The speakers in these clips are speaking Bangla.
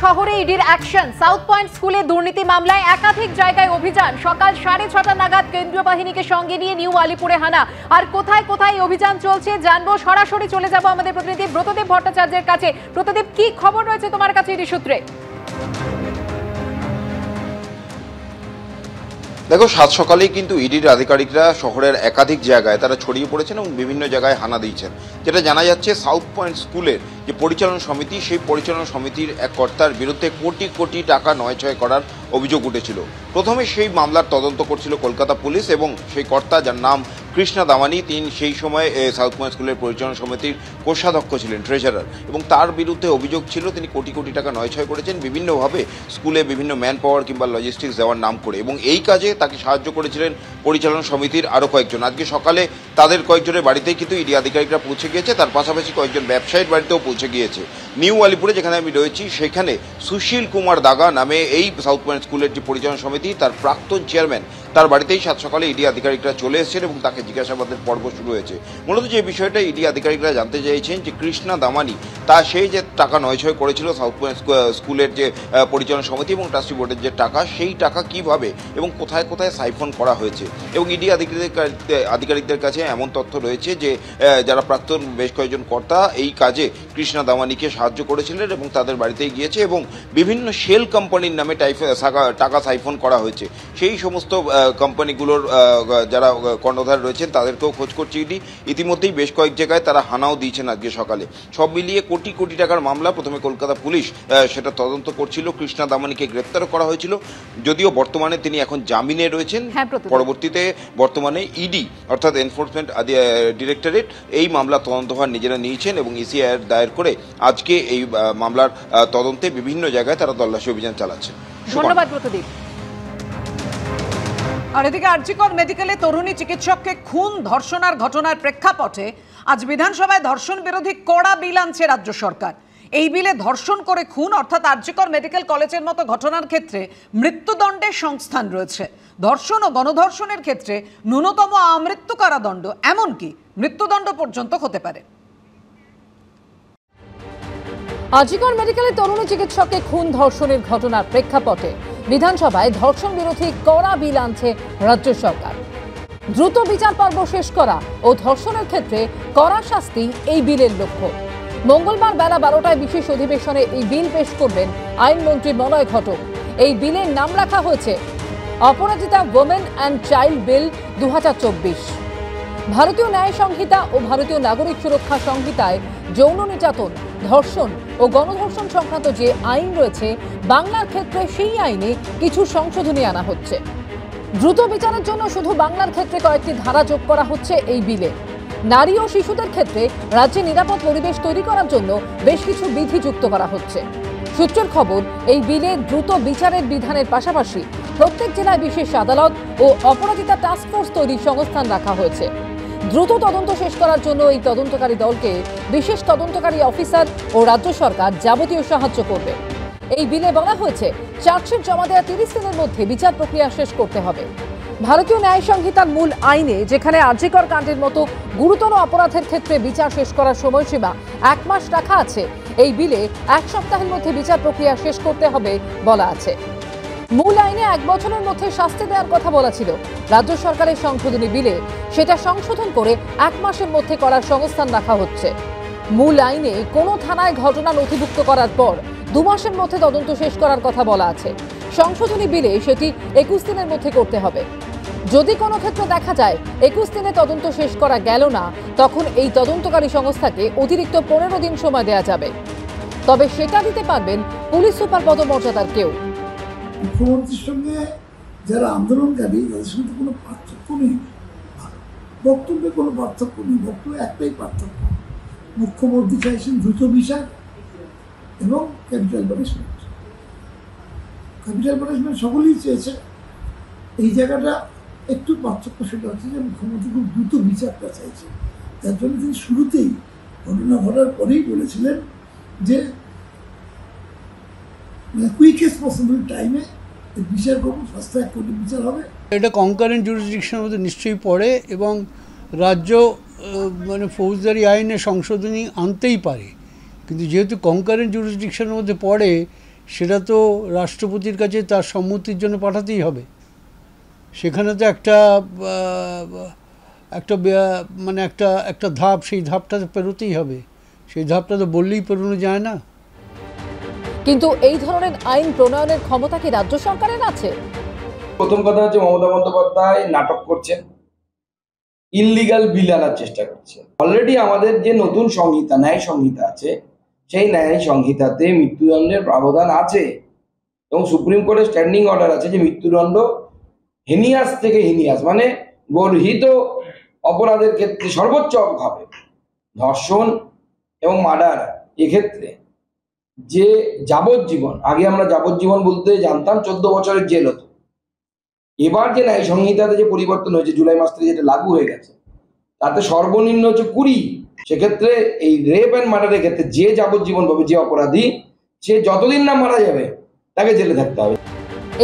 শহরে ইডির অ্যাকশন। সাউথ পয়েন্ট স্কুলে দুর্নীতি মামলায় একাধিক জায়গায় অভিযান। সকাল 6:30 নাগাদ কেন্দ্রীয় বাহিনীকে সঙ্গে নিয়ে নিউ আলিপুরে হানা। আর কোথায় কোথায় অভিযান চলছে জানবো। সরাসরি চলে যাব আমাদের প্রতিনিধি ব্রতদেব ভট্টাচার্যের কাছে। ব্রতদেব, কি খবর রয়েছে তোমার কাছে ইডি সূত্রে? দেখো, সাত সকালেই কিন্তু ইডির আধিকারিকরা শহরের একাধিক জায়গায় তারা ছড়িয়ে পড়েছেন এবং বিভিন্ন জায়গায় হানা দিয়েছেন। যেটা জানা যাচ্ছে, সাউথ পয়েন্ট স্কুলের যে পরিচালনা সমিতি, সেই পরিচালনা সমিতির এক কর্তার বিরুদ্ধে কোটি কোটি টাকা নয়ছয় করার অভিযোগ উঠেছিল। প্রথমে সেই মামলার তদন্ত করছিল কলকাতা পুলিশ এবং সেই কর্তা, যার নাম কৃষ্ণা দামানি, তিনি সেই সময় সাউথ পয়েন্ট স্কুলের পরিচালনা সমিতির কোষাধ্যক্ষ ছিলেন, ট্রেজারার, এবং তার বিরুদ্ধে অভিযোগ ছিল তিনি কোটি কোটি টাকা নয়ছয় করেছেন বিভিন্নভাবে স্কুলে বিভিন্ন ম্যান পাওয়ার কিংবা লজিস্টিক্স দেওয়ার নাম করে। এবং এই কাজে তাকে সাহায্য করেছিলেন পরিচালনা সমিতির আরও কয়েকজন। আজকে সকালে তাদের কয়েকজনের বাড়িতেই কিন্তু ইডি আধিকারিকরা পৌঁছে গিয়েছে, তার পাশাপাশি কয়েকজন ব্যবসায়ীর বাড়িতেও পৌঁছে গিয়েছে। নিউ আলিপুরে যেখানে আমি রয়েছি, সেখানে সুশীল কুমার দাগা নামে এই সাউথ পয়েন্ট স্কুলের যে পরিচালনা সমিতি, তার প্রাক্তন চেয়ারম্যান, তার বাড়িতেই সাত সকালে ইডি আধিকারিকরা চলে এসেছেন এবং তাকে জিজ্ঞাসাবাদের পর্ব শুরু হয়েছে। মূলত যে বিষয়টা ইডি আধিকারিকরা জানতে চাইছেন যে কৃষ্ণা দামানি সেই যে টাকা নয়ছয় করেছিল সাউথ পয়েন্ট স্কুলের যে পরিচালনা সমিতি এবং ট্রাস্টি বোর্ডের যে টাকা, সেই টাকা কিভাবে এবং কোথায় কোথায় সাইফন করা হয়েছে। এবং ইডি আধিকারিকদের কাছে এমন তথ্য রয়েছে যে যারা প্রাক্তন বেশ কয়েকজন কর্তা এই কাজে কৃষ্ণা দামানিকে সাহায্য করেছিলেন এবং তাদের বাড়িতেই গিয়েছে এবং বিভিন্ন শেল কোম্পানির নামে টাকা সাইফন করা হয়েছে। সেই সমস্ত কোম্পানিগুলোর যারা কর্ণধার রয়েছেন তাদেরকেও খোঁজ করছে ইডি। ইতিমধ্যেই বেশ কয়েক জায়গায় তারা হানাও দিয়েছেন আজকে সকালে। সব মিলিয়ে কোটি কোটি টাকার মামলা। প্রথমে কলকাতা পুলিশ সেটা তদন্ত করছিল, কৃষ্ণা দামানিকে গ্রেপ্তারও করা হয়েছিল, যদিও বর্তমানে তিনি এখন জামিনে রয়েছেন। পরবর্তীতে বর্তমানে ইডি অর্থাৎ এনফোর্সমেন্ট ডিরেক্টরেট এই মামলা তদন্তভার নিজেরা নিয়েছেন এবং ইসিআইআর দায়ের করে আজকে এই মামলার তদন্তে বিভিন্ন জায়গায় তারা তল্লাশি অভিযান চালাচ্ছে। ধন্যবাদ প্রদীপ। আর এদিকে আরজিকর মেডিকেলে তরুণী চিকিৎসককে খুন ধর্ষণের ঘটনার প্রেক্ষাপটে আজ বিধানসভায় ধর্ষণ বিরোধী কড়া বিল আনছে রাজ্য সরকার। এই বিলে ধর্ষণ করে খুন অর্থাৎ আরজিকর মেডিকেল কলেজের মতো ঘটনার ক্ষেত্রে মৃত্যুদণ্ডের সংস্থান রয়েছে। ধর্ষণ ও গণধর্ষণের ক্ষেত্রে ন্যূনতম আমৃত্যু কারাদণ্ড, এমনকি মৃত্যুদণ্ড পর্যন্ত হতে পারে। আরজিকর মেডিকেলে তরুণী চিকিৎসককে খুন ধর্ষণের ঘটনার প্রেক্ষাপটে বিধানসভায় ধর্ষণ বিরোধী কড়া বিল আনছে রাজ্য সরকার। দ্রুত বিচার পর্ব শেষ করা ও ধর্ষণের ক্ষেত্রে কড়া শাস্তি এই বিলের লক্ষ্য। মঙ্গলবার বেলা 12টায় বিশেষ অধিবেশনে এই বিল পেশ করবেন আইনমন্ত্রী মলয় ঘটক। এই বিলের নাম রাখা হয়েছে অপরাজিতা ওমেন অ্যান্ড চাইল্ড বিল 2024। ভারতীয় ন্যায় সংহিতা ও ভারতীয় নাগরিক সুরক্ষা সংহিতায় যৌন নির্যাতন, ধর্ষণ ও গণধর্ষণ সংক্রান্ত যে আইন রয়েছে, বাংলার ক্ষেত্রে সেই আইনে কিছু সংশোধনী আনা হচ্ছে। দ্রুত বিচারের জন্য শুধু বাংলার ক্ষেত্রে কয়েকটি ধারা যোগ করা হচ্ছে এই বিলে। নারী ও শিশুদের ক্ষেত্রে রাজ্যে নিরাপদ পরিবেশ তৈরি করার জন্য বেশ কিছু বিধি যুক্ত করা হচ্ছে। সূত্রের খবর, এই বিলে দ্রুত বিচারের বিধানের পাশাপাশি প্রত্যেক জেলায় বিশেষ আদালত ও অপরাজিতা টাস্কফোর্স তৈরির সংস্থান রাখা হয়েছে। দ্রুত তদন্ত শেষ করার জন্য এই তদন্তকারী দলকে বিশেষ তদন্তকারী অফিসার ও রাজ্য সরকার যাবতীয় সাহায্য করবে। এই বিলে বলা হয়েছে চার্জশিট জমা দেওয়া 30 দিনের মধ্যে বিচার প্রক্রিয়া শেষ করতে হবে। ভারতীয় ন্যায় সংহিতার মূল আইনে যেখানে আরজিকর কাণ্ডের মতো গুরুতর অপরাধের ক্ষেত্রে বিচার শেষ করার সময়সীমা 1 মাস রাখা আছে, এই বিলে 1 সপ্তাহের মধ্যে বিচার প্রক্রিয়া শেষ করতে হবে বলা আছে। মূল আইনে 1 বছরের মধ্যে শাস্তি দেওয়ার কথা বলা ছিল। রাজ্য সরকারের সংশোধনী বিলে সেটা সংশোধন করে 1 মাসের মধ্যে করার সংস্থান রাখা হচ্ছে। মূল আইনে কোনো থানায় ঘটনা নথিভুক্ত করার পর 2 মাসের মধ্যে তদন্ত শেষ করার কথা বলা আছে। সংশোধনী বিলে সেটি 21 দিনের মধ্যে করতে হবে। যদি কোনো ক্ষেত্রে দেখা যায় 21 দিনে তদন্ত শেষ করা গেল না, তখন এই তদন্তকারী সংস্থাকে অতিরিক্ত 15 দিন সময় দেওয়া যাবে। তবে সেটা দিতে পারবেন পুলিশ সুপার পদমর্যাদার কেউ। মুখ্যমন্ত্রীর সঙ্গে যারা আন্দোলনকারী তাদের সঙ্গে কোনো পার্থক্য নেই, বক্তব্যে কোনো পার্থক্য নেই, বক্তব্য একটাই পার্থক্য, মুখ্যমন্ত্রী চাইছেন দ্রুত বিচার এবং ক্যাপিটাল পানিশমেন্ট। ক্যাপিটাল পানিশমেন্ট সকলেই চেয়েছে, এই জায়গাটা একটু পার্থক্য সেটা হচ্ছে যে মুখ্যমন্ত্রী খুব দ্রুত বিচারটা চাইছে। তার জন্য তিনি শুরুতেই ঘটনা ঘটার পরেই বলেছিলেন যে কুইকেস্ট পসিবল টাইমে বিচার করবো, ফাস্ট ট্র্যাক কোর্টে বিচার হবে। এটা কনকারেন্ট জুরিসডিকশনের মধ্যে নিশ্চয়ই পড়ে এবং রাজ্য ফৌজদারি আইনে সংশোধনী আনতেই পারে, কিন্তু যেহেতু কনকারেন্ট জুরিসডিকশনের মধ্যে পড়ে সেটা তো রাষ্ট্রপতির কাছে তার সম্মতির জন্য পাঠাতেই হবে। সেখানে তো একটা ধাপ, সেই ধাপটা তো পেরোতেই হবে। সেই ধাপটা তো বললেই পেরোনো যায় না। কিন্তু এই ধরনের আইন প্রণয়নের ক্ষমতা কি রাজ্য সরকারের আছে? প্রথম কথা হচ্ছে মমতা বন্দ্যোপাধ্যায় নাটক করছেন, ইললিগাল বিল আনার চেষ্টা করছে। অলরেডি আমাদের যে নতুন সংহিতা, ন্যায় সংহিতা আছে, সেই ন্যায় সংহিতাতে মৃত্যুদণ্ডের প্রাবধান আছে এবং সুপ্রিম কোর্টের স্ট্যান্ডিং অর্ডার আছে যে মৃত্যুদণ্ড হিনিয়াস থেকে হিনিয়াস মানে গর্হিত অপরাধের ক্ষেত্রে সর্বোচ্চ হবে। ধর্ষণ এবং মার্ডার এক্ষেত্রে যে যাবজ্জীবন, আগে আমরা যাবজ্জীবন বলতে জানতাম 14 বছরের জেল হতো। এবার যে ন্যায় সংহিতাতে যে পরিবর্তন হয়েছে, জুলাই মাস থেকে যেটা লাগু হয়ে গেছে, তাতে সর্বনিম্ন হচ্ছে 20। সেক্ষেত্রে এই রেপ অ্যান্ড মার্ডারের ক্ষেত্রে যে যাবজ্জীবন পাবে যে অপরাধী, সে যতদিন না মারা যাবে তাকে জেলে থাকতে হবে।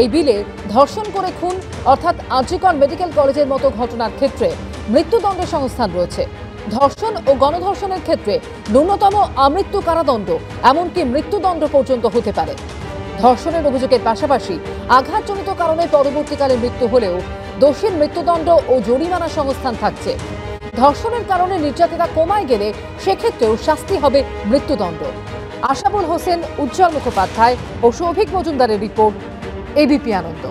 এই বিলে ধর্ষণ করে খুন অর্থাৎ আরজিকর মেডিকেল কলেজের মতো ঘটনার ক্ষেত্রে মৃত্যুদণ্ডের সংস্থান রয়েছে। ধর্ষণ ও গণধর্ষণের ক্ষেত্রে ন্যূনতম আমৃত্যু কারাদণ্ড, এমনকি মৃত্যুদণ্ড পর্যন্ত হতে পারে। ধর্ষণের অভিযোগের পাশাপাশি আঘাতজনিত কারণে পরবর্তীকালে মৃত্যু হলেও দোষীর মৃত্যুদণ্ড ও জরিমানা সংস্থান থাকছে। ধর্ষণের কারণে নির্যাতিতা কমায় গেলে সেক্ষেত্রেও শাস্তি হবে মৃত্যুদণ্ড। আশাবুল হোসেন, উজ্জ্বল মুখোপাধ্যায় ও সৌভিক মজুমদারের রিপোর্ট, এবিপি আনন্দ।